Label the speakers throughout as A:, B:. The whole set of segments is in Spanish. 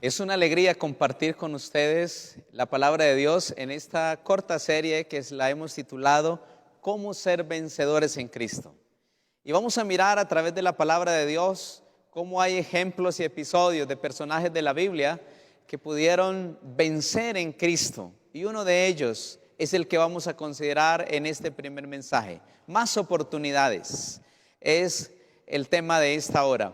A: Es una alegría compartir con ustedes la palabra de Dios en esta corta serie que la hemos titulado ¿Cómo ser vencedores en Cristo? Y vamos a mirar a través de la palabra de Dios cómo hay ejemplos y episodios de personajes de la Biblia que pudieron vencer en Cristo. Y uno de ellos es el que vamos a considerar en este primer mensaje. Más oportunidades es el tema de esta hora.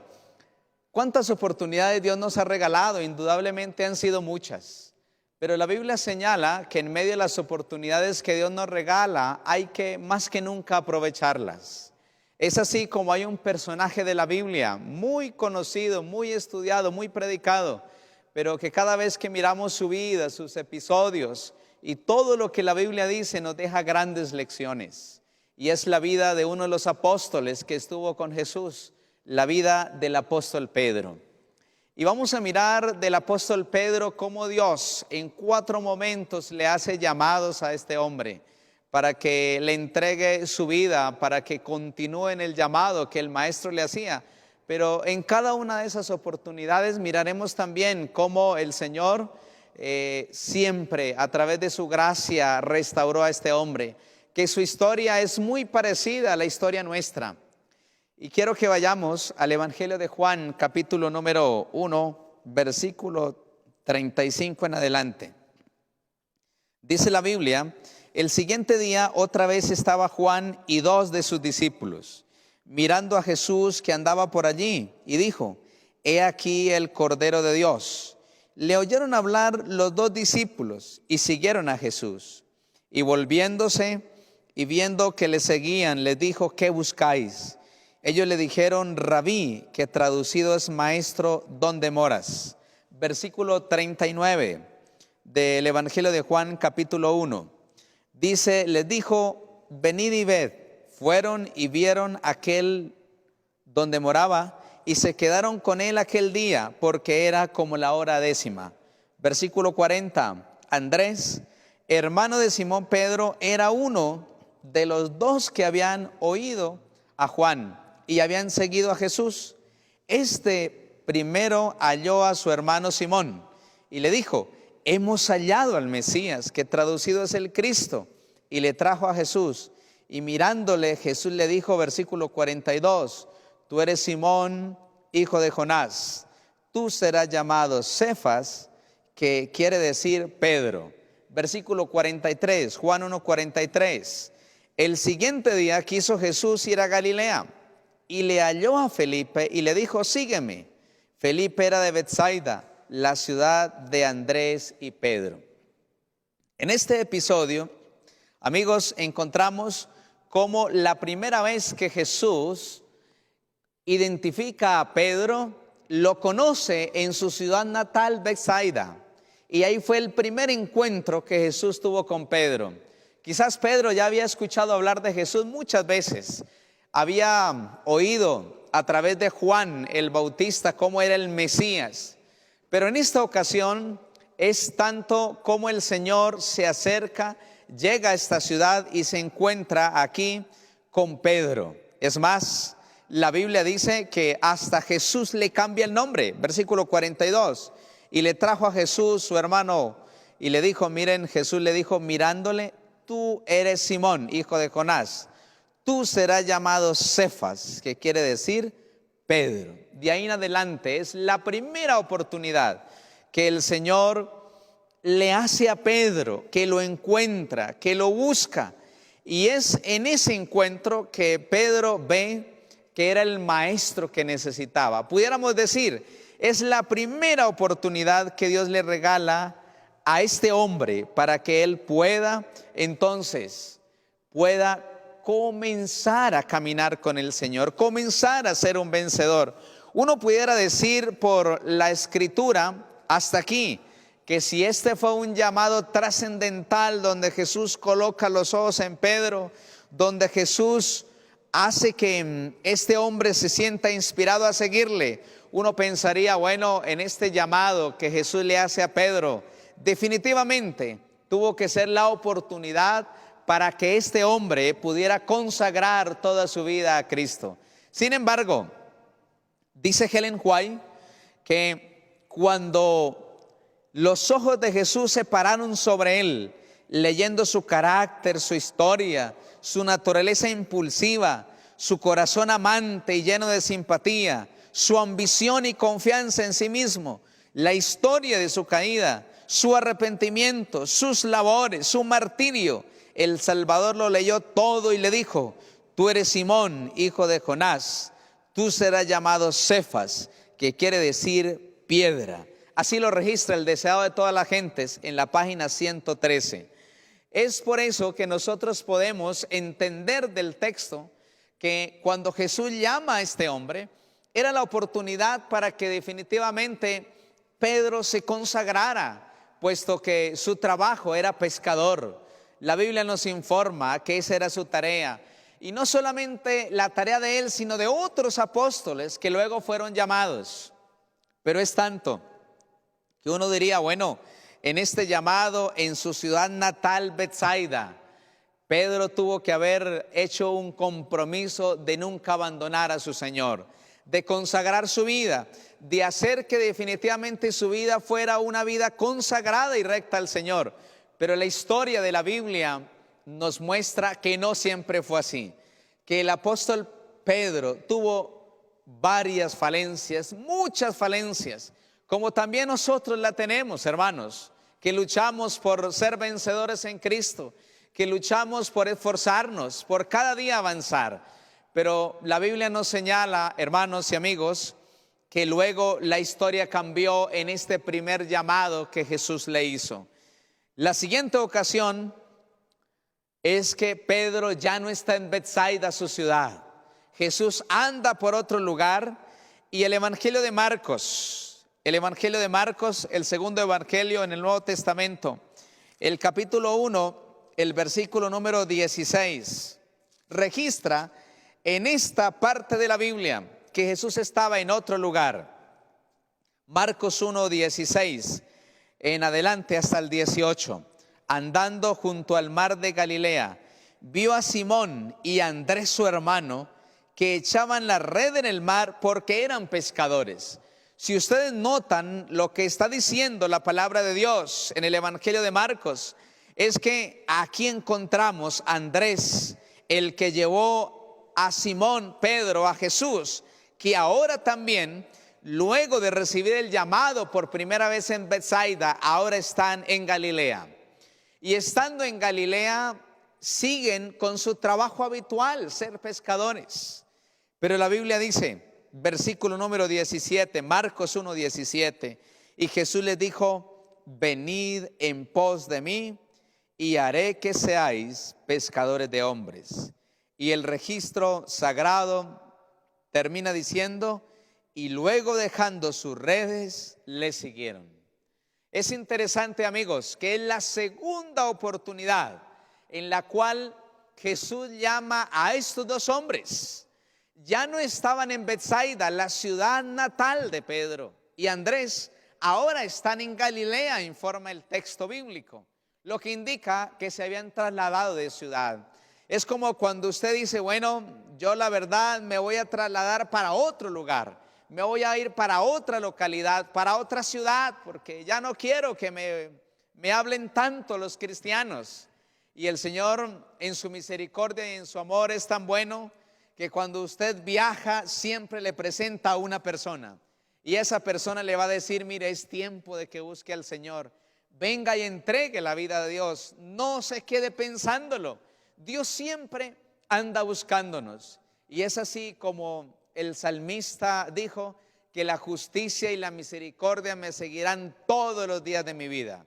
A: ¿Cuántas oportunidades Dios nos ha regalado? Indudablemente han sido muchas. Pero la Biblia señala que en medio de las oportunidades que Dios nos regala hay que más que nunca aprovecharlas. Es así como hay un personaje de la Biblia muy conocido, muy estudiado, muy predicado, pero que cada vez que miramos su vida, sus episodios y todo lo que la Biblia dice nos deja grandes lecciones. Y es la vida de uno de los apóstoles que estuvo con Jesús, la vida del apóstol Pedro. Y vamos a mirar del apóstol Pedro cómo Dios en 4 momentos le hace llamados a este hombre para que le entregue su vida, para que continúe en el llamado que el maestro le hacía. Pero en cada una de esas oportunidades miraremos también cómo el Señor siempre a través de su gracia restauró a este hombre, que su historia es muy parecida a la historia nuestra. Y quiero que vayamos al Evangelio de Juan, capítulo número 1, versículo 35 en adelante. Dice la Biblia: el siguiente día otra vez estaba Juan y 2 de sus discípulos, mirando a Jesús que andaba por allí, y dijo: he aquí el Cordero de Dios. Le oyeron hablar los 2 discípulos y siguieron a Jesús. Y volviéndose y viendo que le seguían, les dijo: ¿qué buscáis? Ellos le dijeron: Rabí, que traducido es maestro, ¿dónde moras? Versículo 39 del Evangelio de Juan, capítulo 1. Dice: les dijo: venid y ved. Fueron y vieron aquel donde moraba y se quedaron con él aquel día, porque era como la hora 10. Versículo 40. Andrés, hermano de Simón Pedro, era uno de los 2 que habían oído a Juan y habían seguido a Jesús. Este primero halló a su hermano Simón y le dijo: hemos hallado al Mesías, que traducido es el Cristo, y le trajo a Jesús. Y mirándole, Jesús le dijo, versículo 42, tú eres Simón, hijo de Jonás, tú serás llamado Cefas, que quiere decir Pedro. Versículo 43, Juan 1:43. El siguiente día quiso Jesús ir a Galilea y le halló a Felipe y le dijo: sígueme. Felipe era de Betsaida, la ciudad de Andrés y Pedro. En este episodio, amigos, encontramos cómo la primera vez que Jesús identifica a Pedro, lo conoce en su ciudad natal, Betsaida. Y ahí fue el primer encuentro que Jesús tuvo con Pedro. Quizás Pedro ya había escuchado hablar de Jesús muchas veces. Había oído a través de Juan el Bautista cómo era el Mesías. Pero en esta ocasión es tanto como el Señor se acerca, llega a esta ciudad y se encuentra aquí con Pedro. Es más, la Biblia dice que hasta Jesús le cambia el nombre. Versículo 42. Y le trajo a Jesús su hermano y le dijo, miren, Jesús le dijo mirándole: tú eres Simón, hijo de Jonás, tú serás llamado Cefas, que quiere decir Pedro. De ahí en adelante es la primera oportunidad que el Señor le hace a Pedro, que lo encuentra, que lo busca. Y es en ese encuentro que Pedro ve que era el maestro que necesitaba. Pudiéramos decir, es la primera oportunidad que Dios le regala a este hombre para que él pueda comenzar a caminar con el Señor, comenzar a ser un vencedor. Uno pudiera decir por la Escritura hasta aquí que si este fue un llamado trascendental donde Jesús coloca los ojos en Pedro, donde Jesús hace que este hombre se sienta inspirado a seguirle, uno pensaría, bueno, en este llamado que Jesús le hace a Pedro, definitivamente tuvo que ser la oportunidad para que este hombre pudiera consagrar toda su vida a Cristo. Sin embargo, dice Helen White que cuando los ojos de Jesús se pararon sobre él, leyendo su carácter, su historia, su naturaleza impulsiva, su corazón amante y lleno de simpatía, su ambición y confianza en sí mismo, la historia de su caída, su arrepentimiento, sus labores, su martirio, el Salvador lo leyó todo y le dijo: tú eres Simón, hijo de Jonás, tú serás llamado Cefas, que quiere decir piedra. Así lo registra el deseado de todas las gentes en la página 113. Es por eso que nosotros podemos entender del texto que cuando Jesús llama a este hombre, era la oportunidad para que definitivamente Pedro se consagrara, puesto que su trabajo era pescador. La Biblia nos informa que esa era su tarea. Y no solamente la tarea de él, sino de otros apóstoles que luego fueron llamados. Pero es tanto que uno diría, bueno, en este llamado en su ciudad natal, Betsaida, Pedro tuvo que haber hecho un compromiso de nunca abandonar a su Señor, de consagrar su vida, de hacer que definitivamente su vida fuera una vida consagrada y recta al Señor. Pero la historia de la Biblia nos muestra que no siempre fue así, que el apóstol Pedro tuvo varias falencias, muchas falencias, como también nosotros la tenemos, hermanos, que luchamos por ser vencedores en Cristo, que luchamos por esforzarnos, por cada día avanzar. Pero la Biblia nos señala, hermanos y amigos, que luego la historia cambió en este primer llamado que Jesús le hizo. La siguiente ocasión es que Pedro ya no está en Betsaida, su ciudad. Jesús anda por otro lugar y el Evangelio de Marcos, el segundo evangelio en el Nuevo Testamento, el capítulo 1, el versículo número 16, registra en esta parte de la Biblia que Jesús estaba en otro lugar. Marcos 1, 16 en adelante hasta el 18. Andando junto al mar de Galilea, vio a Simón y a Andrés su hermano, que echaban la red en el mar porque eran pescadores. Si ustedes notan lo que está diciendo la palabra de Dios en el Evangelio de Marcos, es que aquí encontramos a Andrés, el que llevó a Simón, Pedro, a Jesús, que ahora también, luego de recibir el llamado por primera vez en Betsaida, ahora están en Galilea. Y estando en Galilea, siguen con su trabajo habitual, ser pescadores. Pero la Biblia dice, versículo número 17, Marcos 1, 17, y Jesús les dijo: venid en pos de mí y haré que seáis pescadores de hombres. Y el registro sagrado termina diciendo: y luego dejando sus redes, le siguieron. Es interesante, amigos, que es la segunda oportunidad en la cual Jesús llama a estos dos hombres. Ya no estaban en Betsaida, la ciudad natal de Pedro y Andrés, ahora están en Galilea, informa el texto bíblico, lo que indica que se habían trasladado de ciudad. Es como cuando usted dice, bueno, yo la verdad me voy a trasladar para otro lugar, me voy a ir para otra localidad, para otra ciudad, porque ya no quiero que me hablen tanto los cristianos. Y el Señor, en su misericordia y en su amor, es tan bueno que cuando usted viaja siempre le presenta a una persona y esa persona le va a decir: mire, es tiempo de que busque al Señor, venga y entregue la vida de Dios, no se quede pensándolo, Dios siempre anda buscándonos. Y es así como el salmista dijo que la justicia y la misericordia me seguirán todos los días de mi vida.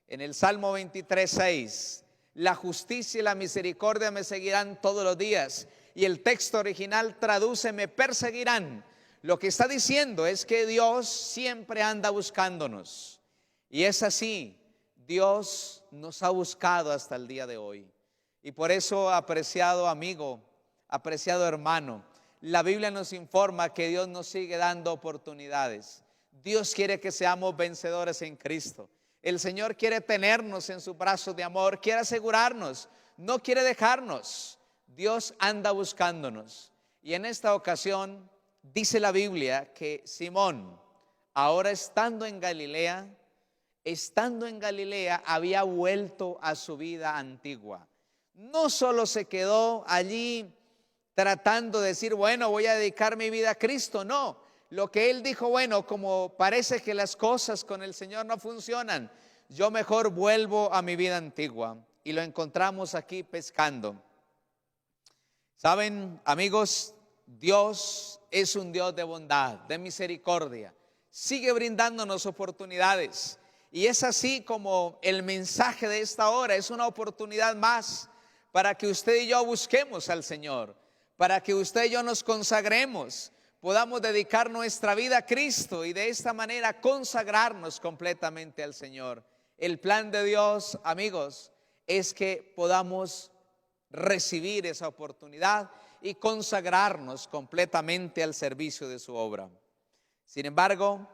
A: En el Salmo 23, 6, la justicia y la misericordia me seguirán todos los días. Y el texto original traduce: me perseguirán. Lo que está diciendo es que Dios siempre anda buscándonos. Y es así, Dios nos ha buscado hasta el día de hoy. Y por eso, apreciado amigo, apreciado hermano, la Biblia nos informa que Dios nos sigue dando oportunidades. Dios quiere que seamos vencedores en Cristo. El Señor quiere tenernos en sus brazos de amor, quiere asegurarnos, no quiere dejarnos. Dios anda buscándonos. Y en esta ocasión dice la Biblia que Simón, ahora estando en Galilea, había vuelto a su vida antigua. No solo se quedó allí tratando de decir, bueno, voy a dedicar mi vida a Cristo. No, lo que él dijo, bueno, como parece que las cosas con el Señor no funcionan, yo mejor vuelvo a mi vida antigua. Y lo encontramos aquí pescando. Saben, amigos, Dios es un Dios de bondad, de misericordia. Sigue brindándonos oportunidades. Y es así como el mensaje de esta hora es una oportunidad más para que usted y yo busquemos al Señor, para que usted y yo nos consagremos, podamos dedicar nuestra vida a Cristo y de esta manera consagrarnos completamente al Señor. El plan de Dios, amigos, es que podamos recibir esa oportunidad y consagrarnos completamente al servicio de su obra. Sin embargo,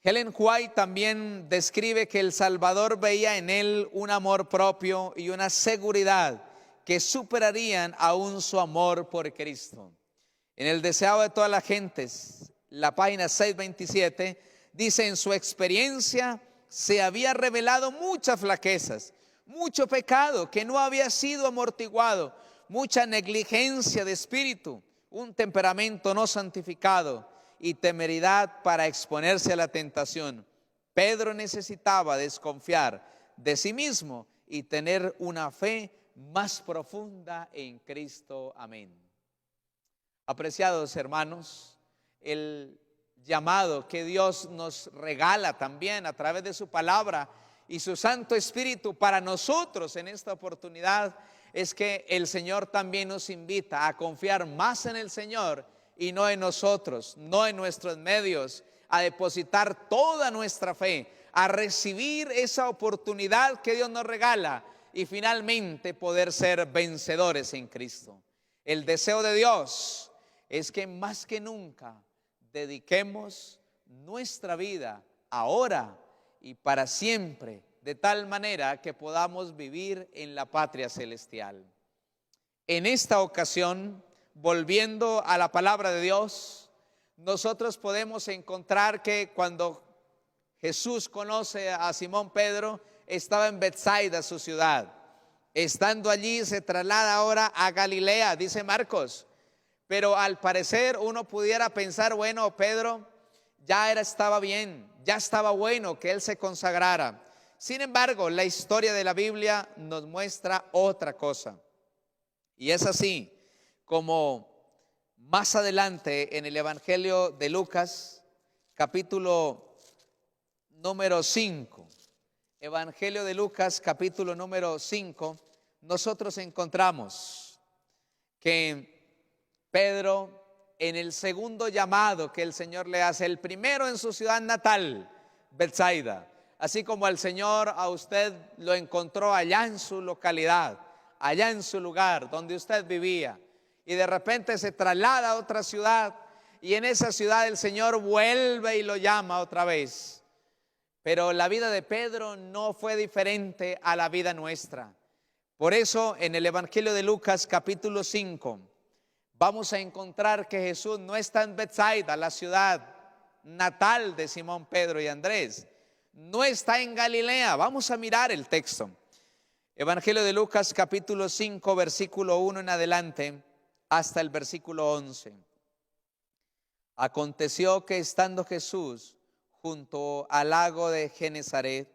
A: Ellen White también describe que el Salvador veía en él un amor propio y una seguridad que superarían aún su amor por Cristo. En el deseado de todas las gentes, la página 627, dice: en su experiencia se había revelado muchas flaquezas, mucho pecado que no había sido amortiguado, mucha negligencia de espíritu, un temperamento no santificado y temeridad para exponerse a la tentación. Pedro necesitaba desconfiar de sí mismo y tener una fe más profunda en Cristo. Amén. Apreciados hermanos, el llamado que Dios nos regala también a través de su palabra y su Santo Espíritu para nosotros en esta oportunidad es que el Señor también nos invita a confiar más en el Señor y no en nosotros, no en nuestros medios, a depositar toda nuestra fe, a recibir esa oportunidad que Dios nos regala y finalmente poder ser vencedores en Cristo. El deseo de Dios es que más que nunca dediquemos nuestra vida ahora y para siempre, de tal manera que podamos vivir en la patria celestial. En esta ocasión, volviendo a la palabra de Dios, nosotros podemos encontrar que cuando Jesús conoce a Simón Pedro, estaba en Betsaida, su ciudad. Estando allí, se traslada ahora a Galilea, dice Marcos. Pero al parecer uno pudiera pensar, bueno, Pedro ya estaba bien, ya estaba bueno que él se consagrara. Sin embargo, la historia de la Biblia nos muestra otra cosa. Y es así como más adelante en el Evangelio de Lucas, capítulo número 5, Evangelio de Lucas, capítulo número 5, nosotros encontramos que Pedro, en el segundo llamado que el Señor le hace, el primero en su ciudad natal, Betsaida, así como el Señor a usted lo encontró allá en su localidad, allá en su lugar donde usted vivía, y de repente se traslada a otra ciudad, y en esa ciudad el Señor vuelve y lo llama otra vez. Pero la vida de Pedro no fue diferente a la vida nuestra. Por eso en el Evangelio de Lucas capítulo 5 vamos a encontrar que Jesús no está en Betsaida, la ciudad natal de Simón, Pedro y Andrés. No está en Galilea. Vamos a mirar el texto. Evangelio de Lucas capítulo 5 versículo 1 en adelante hasta el versículo 11. Aconteció que estando Jesús junto al lago de Genezaret,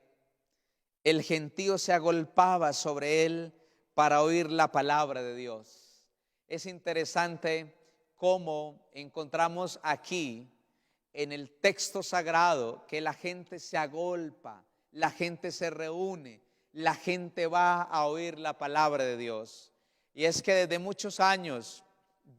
A: el gentío se agolpaba sobre él para oír la palabra de Dios. Es interesante cómo encontramos aquí en el texto sagrado que la gente se agolpa, la gente se reúne, la gente va a oír la palabra de Dios. Y es que desde muchos años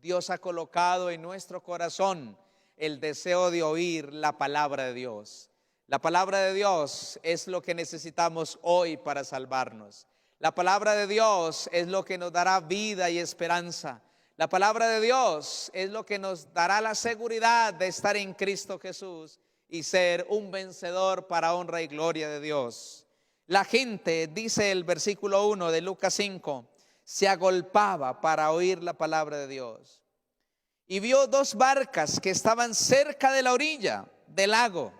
A: Dios ha colocado en nuestro corazón el deseo de oír la palabra de Dios. La palabra de Dios es lo que necesitamos hoy para salvarnos. La palabra de Dios es lo que nos dará vida y esperanza. La palabra de Dios es lo que nos dará la seguridad de estar en Cristo Jesús y ser un vencedor para honra y gloria de Dios. La gente, dice el versículo 1 de Lucas 5, se agolpaba para oír la palabra de Dios. y vio dos barcas que estaban cerca de la orilla del lago,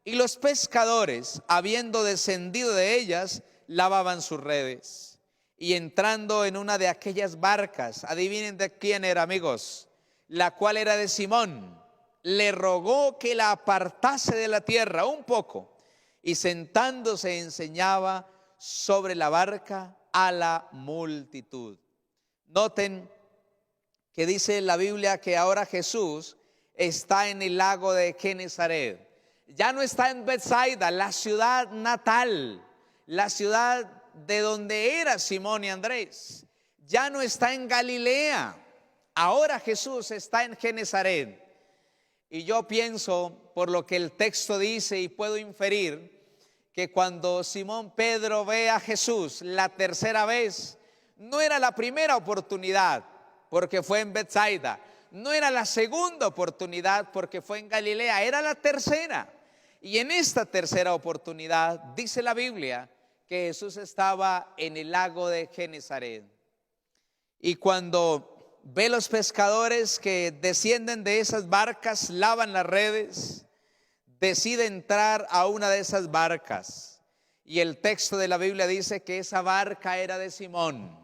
A: y los pescadores, habiendo descendido de ellas, lavaban sus redes. Y entrando en una de aquellas barcas, adivinen de quién era, amigos, la cual era de Simón, le rogó que la apartase de la tierra un poco, y sentándose enseñaba sobre la barca a la multitud. Noten que dice la Biblia que ahora Jesús está en el lago de Genesaret. Ya no está en Betsaida, la ciudad natal, la ciudad de donde era Simón y Andrés. Ya no está en Galilea. Ahora Jesús está en Genesaret. Y yo pienso, por lo que el texto dice, y puedo inferir, que cuando Simón Pedro ve a Jesús la tercera vez, no era la primera oportunidad, porque fue en Betsaida. No era la segunda oportunidad, porque fue en Galilea. Era la tercera. Y en esta tercera oportunidad, dice la Biblia, que Jesús estaba en el lago de Genesaret. Y cuando ve los pescadores que descienden de esas barcas, lavan las redes, decide entrar a una de esas barcas. Y el texto de la Biblia dice que esa barca era de Simón.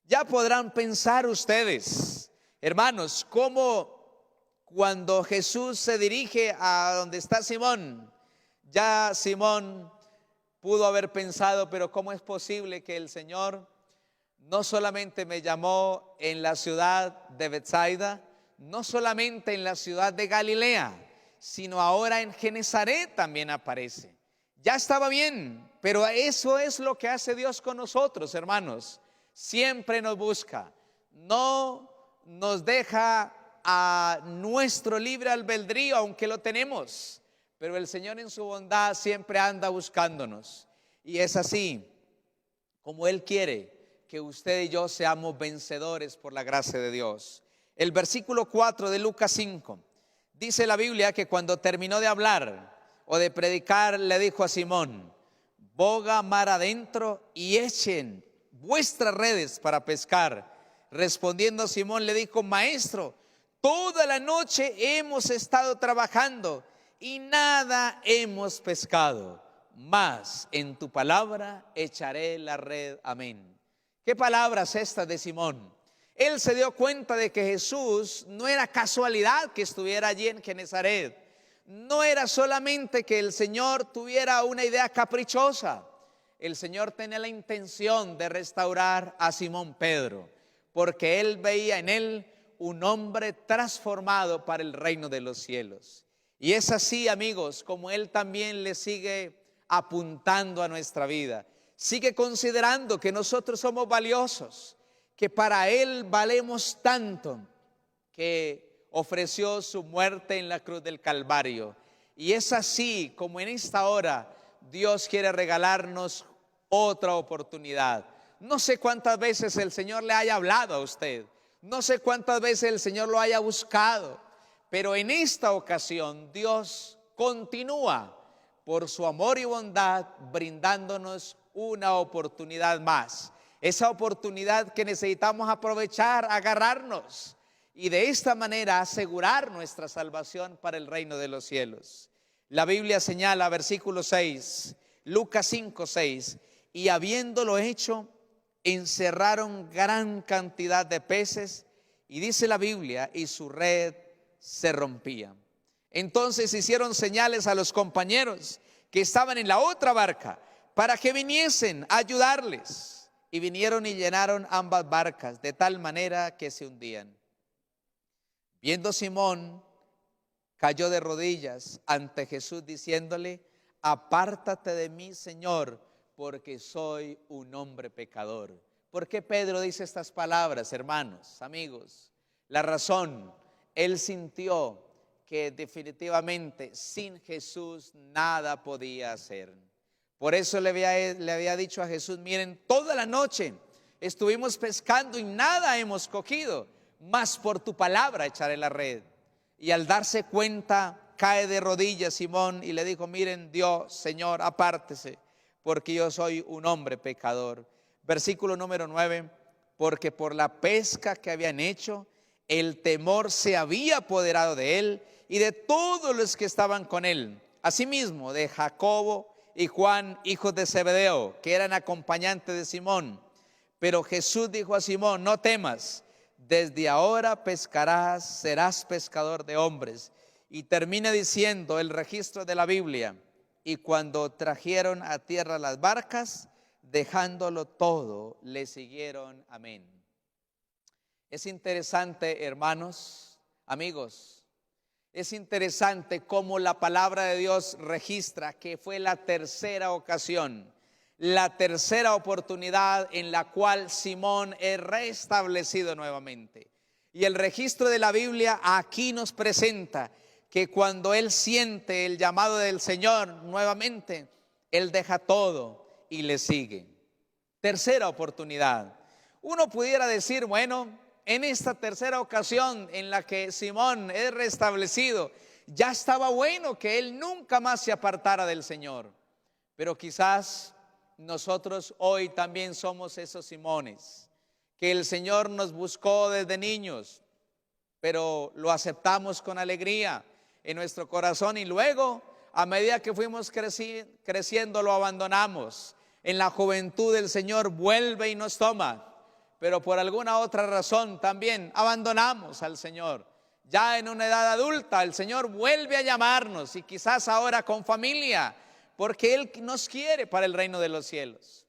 A: Ya podrán pensar ustedes, hermanos, cómo cuando Jesús se dirige a donde está Simón, ya Simón pudo haber pensado, pero ¿cómo es posible que el Señor no solamente me llamó en la ciudad de Betsaida, no solamente en la ciudad de Galilea, sino ahora en Genesaret también aparece? Ya estaba bien, pero eso es lo que hace Dios con nosotros, hermanos. Siempre nos busca, no nos deja a nuestro libre albedrío, aunque lo tenemos, pero el Señor en su bondad siempre anda buscándonos. Y es así como Él quiere que usted y yo seamos vencedores por la gracia de Dios. El versículo 4 de Lucas 5, dice la Biblia que cuando terminó de hablar o de predicar, le dijo a Simón: boga mar adentro y echen vuestras redes para pescar. Respondiendo Simón le dijo: maestro, toda la noche hemos estado trabajando y nada hemos pescado, mas en tu palabra echaré la red. Amén. ¿Qué palabras estas de Simón? Él se dio cuenta de que Jesús no era casualidad que estuviera allí en Genesaret. No era solamente que el Señor tuviera una idea caprichosa. El Señor tenía la intención de restaurar a Simón Pedro, porque Él veía en él un hombre transformado para el reino de los cielos. Y es así, amigos, como Él también le sigue apuntando a nuestra vida. Sigue considerando que nosotros somos valiosos, que para Él valemos tanto, que ofreció su muerte en la cruz del Calvario. Y es así como en esta hora Dios quiere regalarnos otra oportunidad. No sé cuántas veces el Señor le haya hablado a usted, no sé cuántas veces el Señor lo haya buscado, pero en esta ocasión Dios continúa por su amor y bondad brindándonos una oportunidad más. Esa oportunidad que necesitamos aprovechar, agarrarnos y de esta manera asegurar nuestra salvación para el reino de los cielos. La Biblia señala, versículo 6, Lucas 5, 6, y habiéndolo hecho, encerraron gran cantidad de peces, y dice la Biblia, y su red se rompía. Entonces hicieron señales a los compañeros que estaban en la otra barca para que viniesen a ayudarles, y vinieron y llenaron ambas barcas de tal manera que se hundían. Viendo Simón, cayó de rodillas ante Jesús diciéndole: apártate de mí, Señor, porque soy un hombre pecador. ¿Por qué Pedro dice estas palabras, hermanos, amigos? La razón, él sintió que definitivamente sin Jesús nada podía hacer. Por eso le había dicho a Jesús: miren, toda la noche estuvimos pescando y nada hemos cogido, mas por tu palabra echaré la red. Y al darse cuenta, cae de rodillas Simón y le dijo: miren, Dios, Señor, apártese, porque yo soy un hombre pecador. Versículo número 9, porque por la pesca que habían hecho, El temor se había apoderado de él y de todos los que estaban con él. Asimismo, de Jacobo y Juan, hijos de Zebedeo, que eran acompañantes de Simón. Pero Jesús dijo a Simón: no temas, desde ahora pescarás, serás pescador de hombres. Y termina diciendo el registro de la Biblia: y cuando trajeron a tierra las barcas, dejándolo todo, le siguieron. Amén. Es interesante, hermanos, amigos, es interesante cómo la palabra de Dios registra que fue la tercera ocasión, la tercera oportunidad en la cual Simón es restablecido nuevamente. Y el registro de la Biblia aquí nos presenta que cuando él siente el llamado del Señor nuevamente, él deja todo y le sigue. Tercera oportunidad. Uno pudiera decir, bueno, en esta tercera ocasión en la que Simón es restablecido, ya estaba bueno que él nunca más se apartara del Señor. Pero quizás nosotros hoy también somos esos Simones, que el Señor nos buscó desde niños, pero lo aceptamos con alegría en nuestro corazón y luego, a medida que fuimos creciendo, lo abandonamos. En la juventud el Señor vuelve y nos toma, pero por alguna otra razón también abandonamos al Señor. Ya en una edad adulta el Señor vuelve a llamarnos, y quizás ahora con familia, porque Él nos quiere para el reino de los cielos.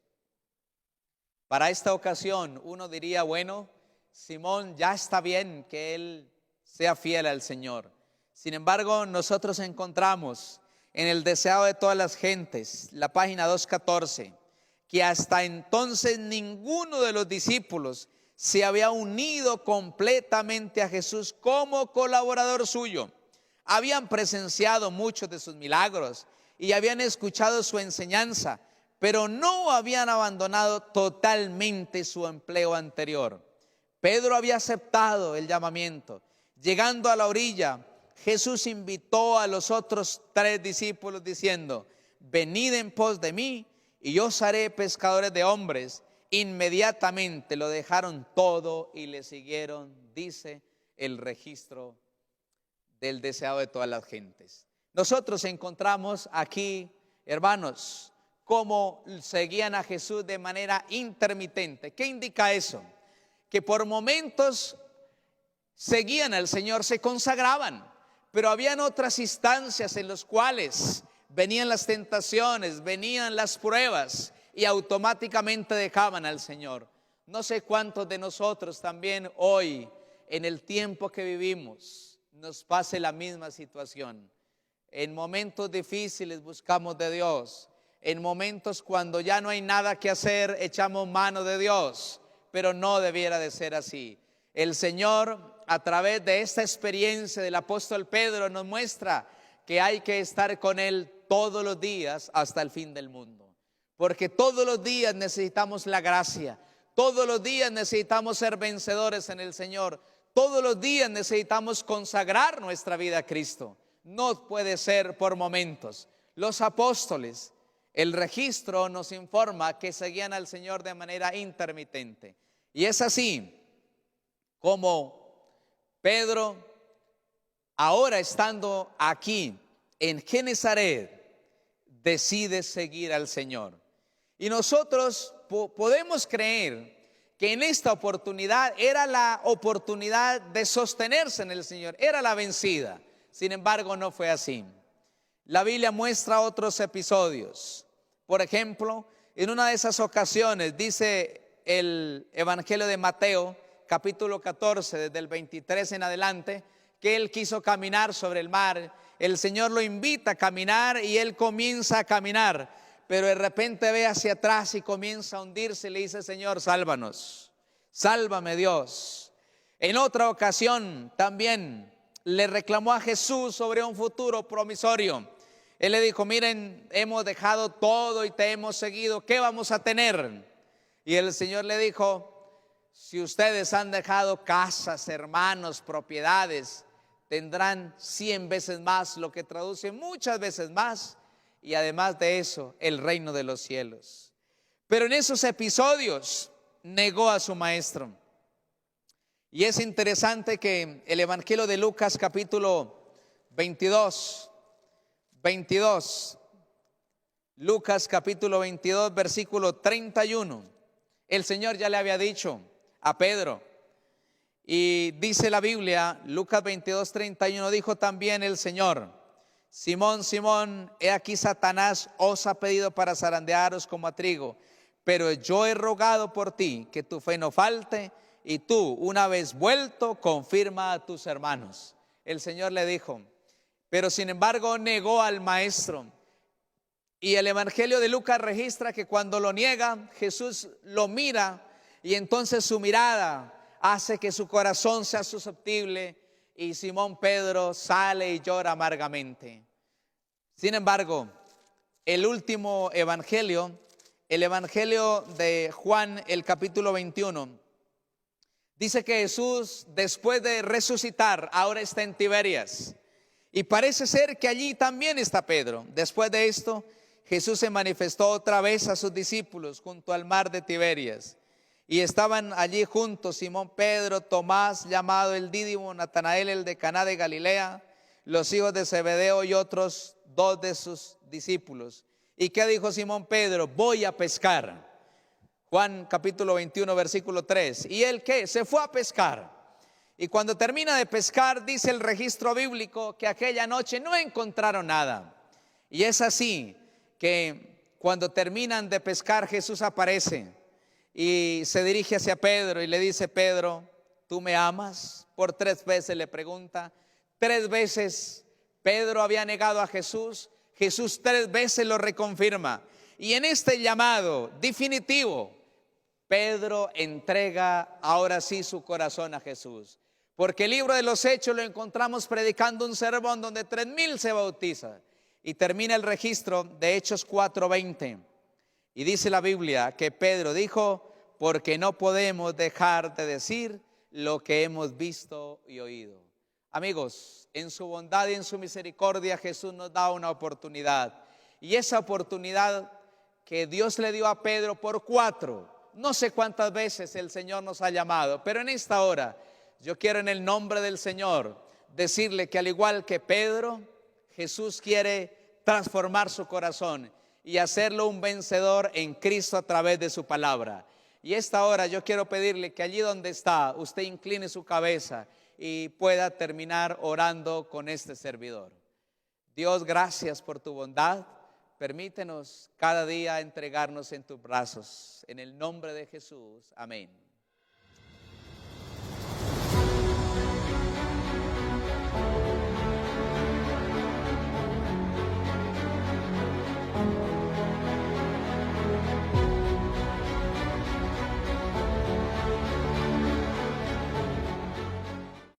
A: Para esta ocasión uno diría, bueno, Simón ya está bien que él sea fiel al Señor. Sin embargo, nosotros encontramos en el deseado de todas las gentes, la página 214, que hasta entonces ninguno de los discípulos se había unido completamente a Jesús como colaborador suyo. Habían presenciado muchos de sus milagros y habían escuchado su enseñanza, pero no habían abandonado totalmente su empleo anterior. Pedro había aceptado el llamamiento. Llegando a la orilla, Jesús invitó a los otros 3 discípulos diciendo: venid en pos de mí y yo os haré pescadores de hombres. Inmediatamente lo dejaron todo y le siguieron, dice el registro del deseado de todas las gentes. Nosotros encontramos aquí, hermanos, cómo seguían a Jesús de manera intermitente. ¿Qué indica eso? Que por momentos seguían al Señor, se consagraban, pero habían otras instancias en las cuales venían las tentaciones, venían las pruebas y automáticamente dejaban al Señor. No sé cuántos de nosotros también hoy, en el tiempo que vivimos, nos pase la misma situación. En momentos difíciles buscamos de Dios. En momentos cuando ya no hay nada que hacer, echamos mano de Dios. Pero no debiera de ser así. El Señor, a través de esta experiencia del apóstol Pedro, nos muestra que hay que estar con Él todos los días hasta el fin del mundo. Porque todos los días necesitamos la gracia. Todos los días necesitamos ser vencedores en el Señor. Todos los días necesitamos consagrar nuestra vida a Cristo. No puede ser por momentos. Los apóstoles, el registro nos informa que seguían al Señor de manera intermitente. Y es así como Pedro, ahora estando aquí en Genezaret, decide seguir al Señor. Y nosotros podemos creer que en esta oportunidad era la oportunidad de sostenerse en el Señor, era la vencida. Sin embargo, no fue así. La Biblia muestra otros episodios. Por ejemplo, en una de esas ocasiones, dice el Evangelio de Mateo, capítulo 14, desde el 23 en adelante, que él quiso caminar sobre el mar. El Señor lo invita a caminar y él comienza a caminar, pero de repente ve hacia atrás y comienza a hundirse y le dice: Señor, sálvanos, sálvame Dios. En otra ocasión también le reclamó a Jesús sobre un futuro promisorio. Él le dijo: miren, hemos dejado todo y te hemos seguido, ¿qué vamos a tener? Y el Señor le dijo: si ustedes han dejado casas, hermanos, propiedades, tendrán 100 veces más, lo que traduce muchas veces más, y además de eso, el reino de los cielos. Pero en esos episodios negó a su maestro. Y es interesante que el Evangelio de Lucas capítulo 22, Lucas capítulo 22, versículo 31, el Señor ya le había dicho a Pedro, y dice la Biblia, Lucas 22, 31, dijo también el Señor: Simón, Simón, he aquí Satanás os ha pedido para zarandearos como a trigo, pero yo he rogado por ti que tu fe no falte, y tú, una vez vuelto, confirma a tus hermanos. El Señor le dijo, pero sin embargo negó al maestro. Y el Evangelio de Lucas registra que cuando lo niega, Jesús lo mira, y entonces su mirada hace que su corazón sea susceptible, y Simón Pedro sale y llora amargamente. Sin embargo, el último evangelio, el Evangelio de Juan, el capítulo 21, dice que Jesús, después de resucitar, ahora está en Tiberias. Y parece ser que allí también está Pedro. Después de esto, Jesús se manifestó otra vez a sus discípulos junto al mar de Tiberias. Y estaban allí juntos Simón Pedro, Tomás, llamado el Dídimo, Natanael, el de Caná de Galilea, los hijos de Zebedeo y otros dos de sus discípulos. ¿Y qué dijo Simón Pedro? Voy a pescar. Juan capítulo 21, versículo 3. ¿Y él qué? Se fue a pescar. Y cuando termina de pescar, dice el registro bíblico que aquella noche no encontraron nada. Y es así que cuando terminan de pescar, Jesús aparece y se dirige hacia Pedro y le dice: Pedro, ¿tú me amas? Por 3 veces le pregunta. 3 veces Pedro había negado a Jesús. Jesús 3 veces lo reconfirma. Y en este llamado definitivo, Pedro entrega ahora sí su corazón a Jesús. Porque el libro de los Hechos lo encontramos predicando un sermón donde 3,000 se bautizan. Y termina el registro de Hechos 4:20. Y dice la Biblia que Pedro dijo: porque no podemos dejar de decir lo que hemos visto y oído. Amigos, en su bondad y en su misericordia, Jesús nos da una oportunidad. Y esa oportunidad que Dios le dio a Pedro por 4, no sé cuántas veces el Señor nos ha llamado, pero en esta hora yo quiero, en el nombre del Señor, decirle que al igual que Pedro, Jesús quiere transformar su corazón y hacerlo un vencedor en Cristo a través de su palabra. Y esta hora yo quiero pedirle que allí donde está, usted incline su cabeza y pueda terminar orando con este servidor. Dios, gracias por tu bondad. Permítenos cada día entregarnos en tus brazos. En el nombre de Jesús. Amén.